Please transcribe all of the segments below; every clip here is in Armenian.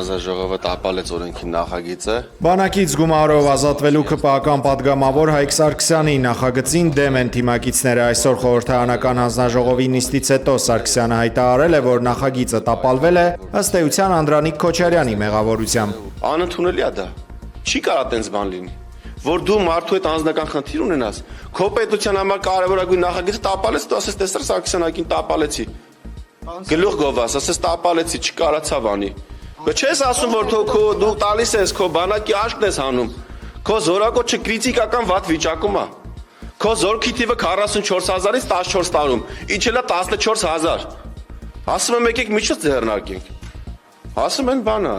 հանձնաժողովը տապալեց օրենքի նախագիծը։ Բանակից գումարով ազատվելու ԿՊԱ-ական պատգամավոր Հայկ Սարգսյանի նախագծին դեմ են թիմակիցները։ Այսօր խորհրդարանական հանձնաժողովի նիստից հետո Սարգսյանը հայտարարել է, որ նախագիծը տապալվել է ըստ էության Անդրանիկ Քոչարյանի մեղավորությամբ։ Անընդունելի է դա։ Չի կարա տենց բան լինի, որ դու մարդու հետ անձնական խնդիր ունենաս, քո պետության համար կարևորագույն նախագիծը տապալես, դու ասես տեսար Սարգսյանին տապալեցի։ Գլուխ գովաս, ասես տապալեցի, չկարացավ անի։ Բայց չես ասում, որ դու տալիս ես քո բանակի աշկն ես հանում։ Քո զորակոչը կրիտիկական վատ վիճակում է։ Քո զորքի թիվը 44000-ից 14 տարում, իջել է 14000։ Ասում եմ եկեք միջոց ձեռնարկենք։ Ասում են բանը։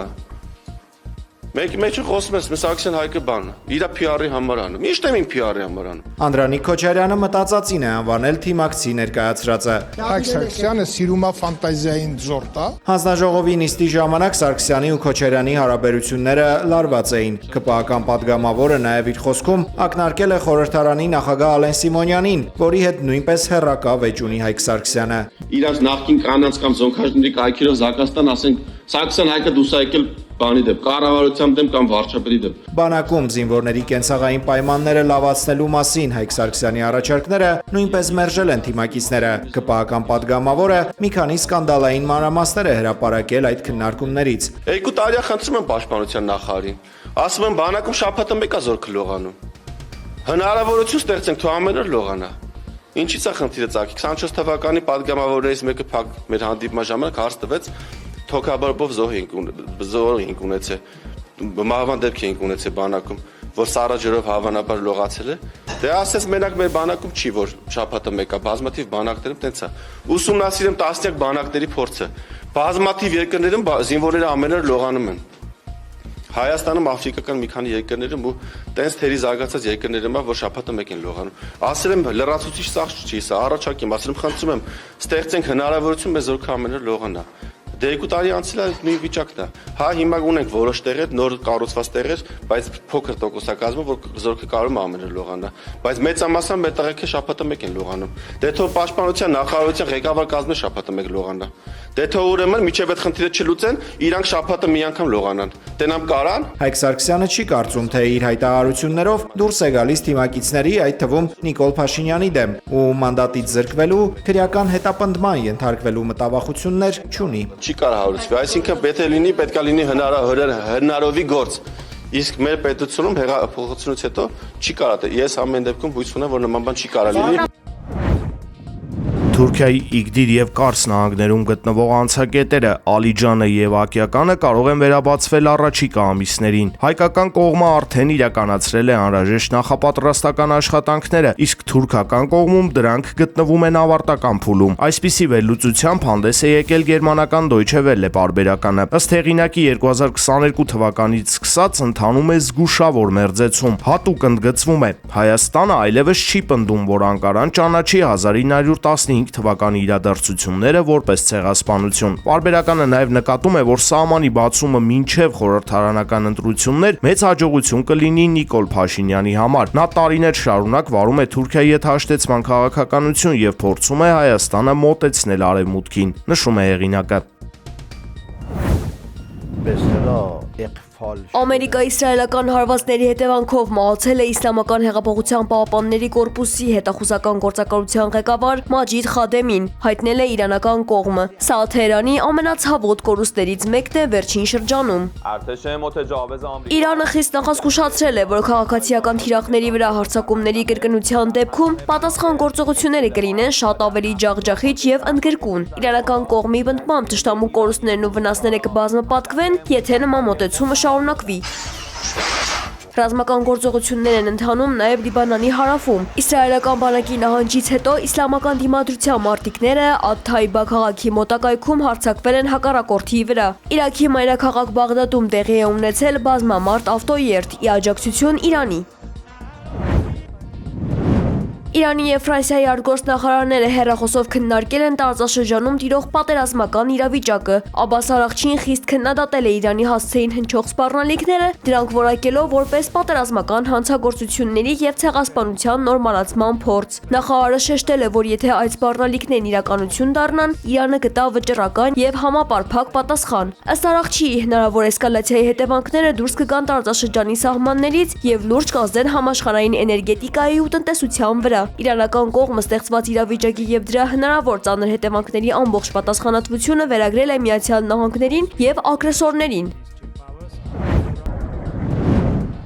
Մեկ խոսում ես Սարգսյան Հայկը բան, իր PR-ի համար անում։ Միշտ եմ իմ PR-ի համար անում։ Անդրանիկ Քոչարյանը մտածածին է անվանել թիմակցի ներկայացրածը։ Հայկ Սարգսյանը սիրում է ֆանտազիային զորտա։ Հանձնաժողովի նիստի ժամանակ Սարգսյանի ու Քոչարյանի հարաբերությունները լարված էին։ ԿՊԱ-ական պատգամավորը նաև իր խոսքում ակնարկել է խորհրդարանի նախագահ Ալեն Սիմոնյանին, որի հետ նույնպես հեռակա վեճ ունի Հայկ Սարգսյանը։ Իրանց նախկին կանանց կամ զոնքաշների կայքերով Զարգաստան ասենք Սարգսյան Հայկը դուս եկել բանի դեպ, կառավարության դեմ կամ վարչապետի դեմ։ Բանակում զինվորների կենցաղային պայմանները լավացնելու մասին Հայկ Սարգսյանի առաջարկները նույնպես մերժել են թիմակիցները։ ԿՊԱ-ական պատգամավորը մի քանի սկանդալային մանրամասներ է հրապարակել այդ քննարկումներից։ 2 տարի խնդրում եմ պաշտպանության նախարարին։ Ասում եմ բանակում շաբաթը մեկ է զորքը լողանում։ Հնարավորություն ստեղծենք თუ ամեն օր լողանա։ Ինչից է խնդիրը ծագի։ 24 թվականի պատգամավորներից մեկը փակ մեր հանդիպման ժամանակ հարց տվեց թոքաբորբով զոհ ենք ունեցել, մահվան դեպք ենք ունեցել բանակում, որ սառաջերով հավանաբար լողացել է, դե ասես մենակ մեր բանակում չի, որ շաբաթը մեկա, բազմաթիվ բանակներում տենց է, ուսումնասիրեմ տասնյակ բանակների փորձը, բազմաթիվ երկրներում զինվորները ամեն օր լողանում են, Հայաստանում աֆրիկական մի քանի երկրներում ու տենց թերի զարգացած երկրներում որ շաբաթը մեկ են լողանում, ասել եմ լրացուցիչ սաղ չի, սա առաջարկեմ, ասել եմ խնդրում եմ, ստեղծենք հնարավորություն մեզ զորքը ամեն օր լողանա։ Դե 2 տարի անցել է նույն վիճակն է։ Հա հիմա ունենք որոշ տեղեր, նոր կառուցված տեղեր, բայց փոքր տոկոսակազմը, որ զորքը կարող է ամեն օր լողանա, բայց մեծամասամբ մեր տեղեքը շաբաթը մեկ են լողանում։ Դե թող պաշտպանության նախարարության ղեկավար կազմը շաբաթը մեկ լողանա։ Դե թող ուրեմն միջև այդ խնդիրը չլուծեն, իրանք շաբաթը մի անգամ լողանան։ Տենամ կարան։ Հայկ Սարգսյանը չի կարծում, թե իր հայտարարություններով դուրս է գալիս թիմակիցների, այդ թվում Նիկոլ Փաշինյանի դեմ, ու մանդատից զրկվելու, քրեական հետապնդման ենթարկվելու մտավախություններ չունի։ Չի կարող հարուցվի, այսինքն պետք է լինի հնարովի գործ։ Իսկ մեր պետությունում հեղափոխությունից հետո չի կարող, ես ամեն դեպքում հույս ունեմ, որ նման բան չի կարող լինի։ Թուրքիայի Իգդիր եւ Կարս նահանգներում գտնվող անցակետերը Ալիջանը եւ Ակիականը կարող են վերաբացվել առաջիկա ամիսներին։ Հայկական կողմը արդեն իրականացրել է անհրաժեշտ նախապատրաստական աշխատանքները, իսկ թուրքական կողմում դրանք գտնվում են ավարտական փուլում։ Այսպիսի վերլուծությամբ հանդես է եկել գերմանական Deutsche Welle պարբերականը։ Ըստ հեղինակի 2022 թվականից սկսած ընթանում է զգուշավոր մերձեցում։ Հատուկ ընդգծվում է, Հայաստանը այլևս չի պնդում, որ Անկարան ճանաչի 1915 թվականի իրադարձությունները որպես ցեղասպանություն։ Պարբերականը նաև նկատում է, որ սահմանի բացումը մինչև խորհրդարանական ընտրություններ մեծ հաջողություն կլինի Նիկոլ Փաշինյանի համար։ Նա տարիներ շարունակ վարում է Թուրքիայի հետ հաշտեցման քաղաքականություն եւ փորձում է Հայաստանը մոտեցնել արևմուտքին, նշում է հեղինակը։ Ամերիկա-իսրայելական հարվածների հետևանքով մահացել է Իսլամական հեղափոխության պահապանների կորպուսի հետախուզական գործակալության ղեկավար Մաջիդ Խադեմին, հայտնել է իրանական կողմը։ Սա Թեհրանի ամենացավոտ կորուստներից մեկն է վերջին շրջանում։ Իրանը խիստ նախազգուշացրել է, որ քաղաքացիական թիրախների վրա հարձակումների կրկնության դեպքում պատասխան գործողությունները կլինեն շատ ավելի ջախջախիչ եւ ընդգրկուն։ Իրանական կողմի պնդմամբ թշնամու կորուստներն ու վնասները կբազմապատկվեն, եթե նման մոտեցումը շարունակվի։ Ռազմական գործողություններ են ընթանում նաև Լիբանանի հարավում։ Իսրայելական բանակի նահանջից հետո իսլամական դիմադրության մարտիկները Աթ-Թայբա քաղաքի մոտակայքում հարձակվել են հակառակորդի վրա։ Իրաքի մայրաքաղաք Բաղդադում տեղի է ունեցել բազմամարդ ավտոերթ՝ ի աջակցություն Իրանի։ Իրանի եւ Ֆրանսիայի արտգործնախարարները հեռախոսով քննարկել են տարածաշրջանում տիրող պատերազմական իրավիճակը։ Աբբաս Արաղչին խիստ քննադատել է Իրանի հասցեին հնչող սպառնալիքները, դրանք որակելով որպես պատերազմական հանցագործությունների եւ ցեղասպանության նորմալացման փորձ։ Նախարարը շեշտել է, որ եթե այդ սպառնալիքներն իրականություն դառնան, Իրանը կտա վճռական եւ համապարփակ պատասխան։ Ըստ Արաղչիի, հնարավոր էսկալացիայի հետևանքները դուրս կգան տարածաշրջանի սահմաններից եւ լուրջ կազդեն համաշխարհային էներգետիկայի ու տնտեսության վրա։ Իրանական կողմը ստեղծված իրավիճակի եւ դրա հնարավոր ծանր հետևանքների ամբողջ պատասխանատվությունը վերագրել է Միացյալ Նահանգներին եւ ագրեսորներին։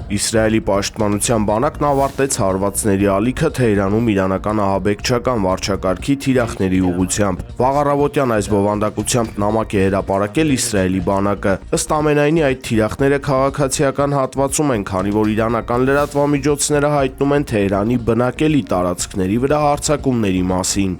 Իսրայելի պաշտպանության բանակն ավարտեց հարվածների ալիքը Թեհրանում իրանական ահաբեկչական վարչակարգի թիրախների ուղղությամբ։ Վաղ առավոտյան այս բովանդակությամբ նամակ է հրապարակել Իսրայելի բանակը։ Ըստ ամենայնի այդ թիրախները քաղաքացիական հատվածում են, քանի որ իրանական լրատվամիջոցները հայտնում են Թեհրանի բնակելի տարածքների վրա հարձակումների մասին։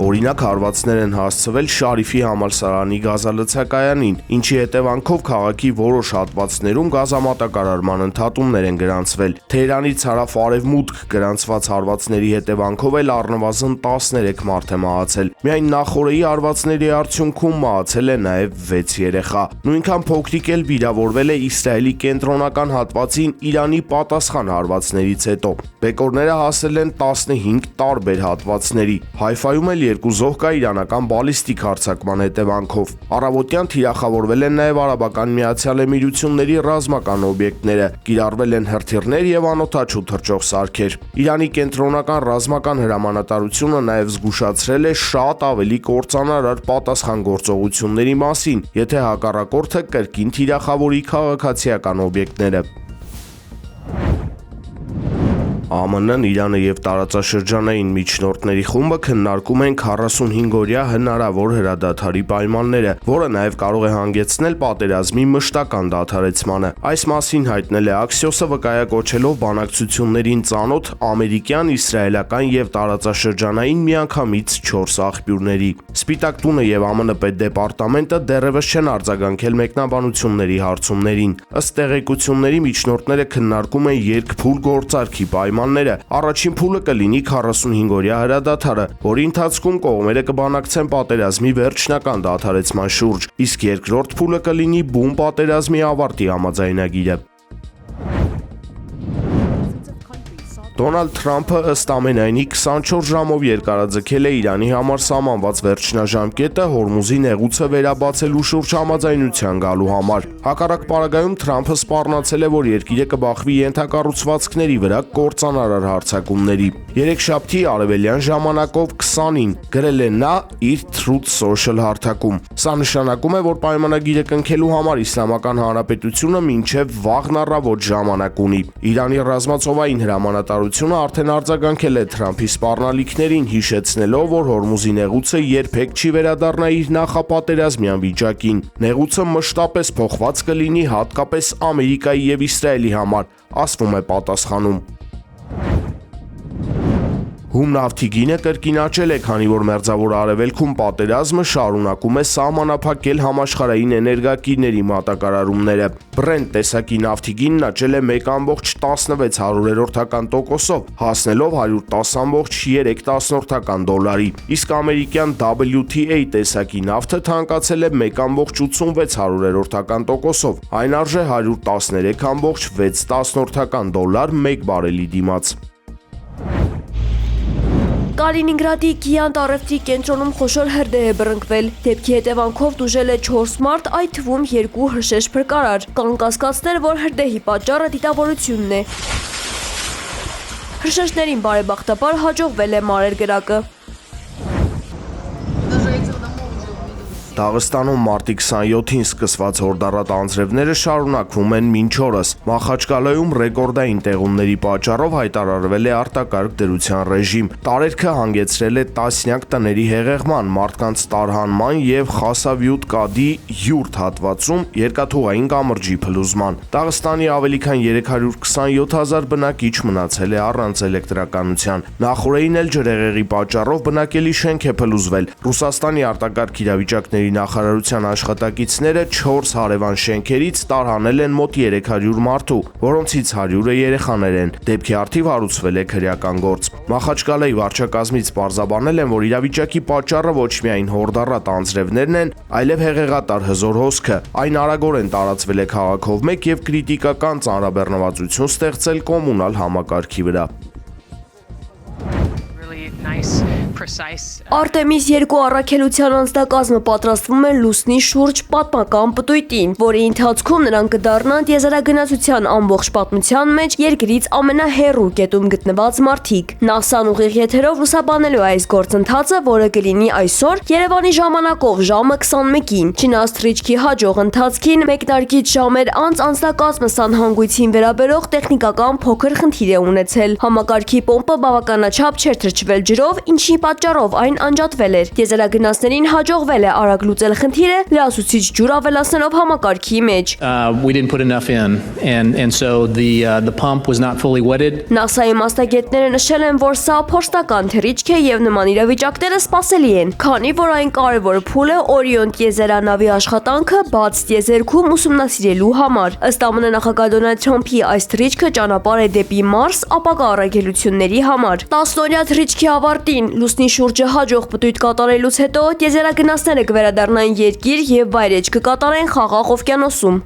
Օրինակ հարվածներ են հասցվել Շարիֆի համալսարանի գազալցակայանին, ինչի հետևանքով քաղաքի որոշ հատվածներում գազամատակարարման ընդհատումներ են գրանցվել։ Թեհրանից հարավ-արևմուտք գրանցված հարվածների հետևանքով էլ առնվազն 13 մարդ է մահացել։ Միայն նախօրեի հարվածների արդյունքում մահացել է նաև 6 երեխա։ Նույնքան փոքրիկ էլ վիրավորվել է Իսրայելի կենտրոնական հատվածին Իրանի պատասխան հարվածներից հետո։ Բեկորները հասել են 15 տարբեր հատվածների։ Հայֆայում էլ երկու զոհ կա իրանական բալիստիկ հարձակման հետևանքով։ Առավոտյան թիրախավորվել են նաև Արաբական Միացյալ Էմիրությունների ռազմական օբյեկտները, կիրառվել են հրթիռներ եւ անօդաչու թռչող սարքեր։ Իրանի կենտրոնական ռազմական հրամանատարությունը նաև զգուշացրել է շատ ավելի կործանարար պատասխան գործողությունների մասին, եթե հակառակորդը կրկին թիրախավորի քաղաքացիական օբյեկտները։ ԱՄՆ-ն, Իրանը եւ տարածաշրջանային միջնորդների խումբը քննարկում են 45-օրյա հնարավոր հրադադարի պայմանները, որը նաեւ կարող է հանգեցնել պատերազմի մշտական դադարեցմանը։ Այս մասին հայտնել է Axios-ը, վկայակոչելով բանակցություններին ծանոթ ամերիկյան, իսրայելական եւ տարածաշրջանային միանգամից 4 աղբյուրների։ Սպիտակ տունը եւ ԱՄՆ պետդեպարտամենտը դեռևս չեն արձագանքել մեկնաբանությունների հարցումներին։ Ըստ տեղեկությունների միջնորդները քննարկում են երկփուլ գործարքի պայմանները։ Առաջին փուլը կլինի 45-օրյա հրադադարը, որի ընթացքում կողմերը կբանակցեն պատերազմի վերջնական դադարեցման շուրջ, իսկ երկրորդ փուլը կլինի բուն պատերազմի ավարտի համաձայնագիրը։ Դոնալդ Թրամփը ըստ ամենայնի 24 ժամով երկարաձգել է Իրանի համար սահմանված վերջնաժամկետը Հորմուզի նեղուցը վերաբացելու շուրջ համաձայնության գալու համար։ Հակառակ պարագայում Թրամփը սպառնացել է, որ երկիրը կբախվի ենթակառուցվածքների վրա կործանարար հարձակումների։ Երեքշաբթի արևելյան ժամանակով 20-ին գրել է նա իր Truth Social հարթակում։ Սա նշանակում է, որ պայմանագիրը կնքելու համար Իսլամական Հանրապետությունը մինչև վաղն առավոտ ժամանակ ունի։ Իրանի ռազմածովային հրամանատարությունը արդեն արձագանքել է Թրամփի սպառնալիքներին, հիշեցնելով, որ Հորմուզի նեղուցը երբեք չի վերադառնա իր նախապատերազմյան վիճակին։ Նեղուցը մշտապես փոխված կլինի հատկապես Ամերիկայի եւ Իսրայելի համար, ասվում է պատասխանում։ Հում նավթի գինը կրկին աճել է, քանի որ Մերձավոր Արևելքում պատերազմը շարունակում է սահմանափակել համաշխարհային էներգակիրների մատակարարումները։ Brent տեսակի նավթի գինն աճել է 1.16%, հասնելով $110.3 իսկ ամերիկյան WTA տեսակի նավթը թանկացել է 1.86%, այն արժե $113.6 մեկ բարելի դիմաց։ Կալինինգրադի Գիանտ առևտրի կենտրոնում խոշոր հրդեհ է բռնկվել։ Դեպքի հետևանքով տուժել է 4 մարդ, այդ թվում 2 հրշեջ փրկարար։ Կան կասկածներ, որ հրդեհի պատճառը դիտավորությունն է։ Հրշեջներին բարեբախտաբար հաջողվել է մարել կրակը։ Դաղստանում մարտի 27-ին սկսված հորդառատ անձրևները շարունակվում են մինչ օրս։ Մախաչկալայում ռեկորդային տեղումների պատճառով հայտարարվել է արտակարգ դրության ռեժիմ։ Տարերքը հանգեցրել է տասնյակ տների հեղեղման, մարդկանց տարհանման եւ Խասավյուտ Կադի յուրտ հատվածում երկաթուղային կամրջի փլուզման։ Դաղստանի ավելի քան 327,000 բնակիչ մնացել է առանց էլեկտրականության։ Նախորդին էլ ջրհեղեղի պատճառով բնակելի շենք է փլուզվել։ Ռուսաստանի արտակարգ իրավիճակների հարվածների նախարարության աշխատակիցները 4 հարևան շենքերից տարհանել են մոտ 300 մարդու, որոնցից 100-ը երեխաներ են։ Դեպքի առթիվ հարուցվել է քրեական գործ։ Մախաչկալայի վարչակազմից պարզաբանել են, որ իրավիճակի պատճառը ոչ միայն հորդառատ անձրևներն են, այլև հեղեղատար հզոր հոսքը։ Այն արագորեն տարածվել է քաղաքով մեկ եւ կրիտիկական ծանրաբեռնվածություն ստեղծել կոմունալ համակարգի վրա։ Արտեմիս 2 առաքելության անձնակազմը պատրաստվում է լուսնի շուրջ պատմական պտույտին, որի ընթացքում նրանք կդառնան տիեզերագնացության ամբողջ պատմության մեջ երկրից ամենահեռու կետում գտնված մարդիկ։ ՆԱՍԱ-ն ուղիղ եթերով լուսաբանելու այս գործընթացը, որը կլինի այսօր Երևանի ժամանակով ժամը 21-ին։ Չնայած թռիչքի հաջող ընթացքին մեկնարկից ժամեր անց անձնակազմը սանհանգույցին վերաբերող տեխնիկական փոքր խնդիր է ունեցել։ Համակարգի պոմպը բավականաչափ չէր թրջվել ջրով, ինչի պատճառով այն անջատվել էր։ Տիեզերագնացներին հաջողվել է արագ լուծել խնդիրը, լրացուցիչ ջուր ավելացնելով համակարգի մեջ։ We didn't put enough in and so the pump was not fully wetted. ՆԱՍԱ-ի մասնագետները նշել են, որ սա փորձնական թռիչք է եւ նման իրավիճակները սպասելի են, քանի որ այն կարևոր փուլ է Օրիոն տիեզերանավի աշխատանքը բաց տիեզերքում ուսումնասիրելու համար։ Ըստ ԱՄՆ նախագահ Դոնալդ Թրամփի այս թռիչքը ճանապարհ է դեպի Մարս ապագա առաքելությունների համար։ 10-օրյա թռիչքի ավարտին լուսնի շուրջը հաջող պտույտ կատարելուց հետո տիեզերագնացները կվերադառնային երկիր եւ վայրէջք կկատարեն Խաղաղ օվկիանոսում։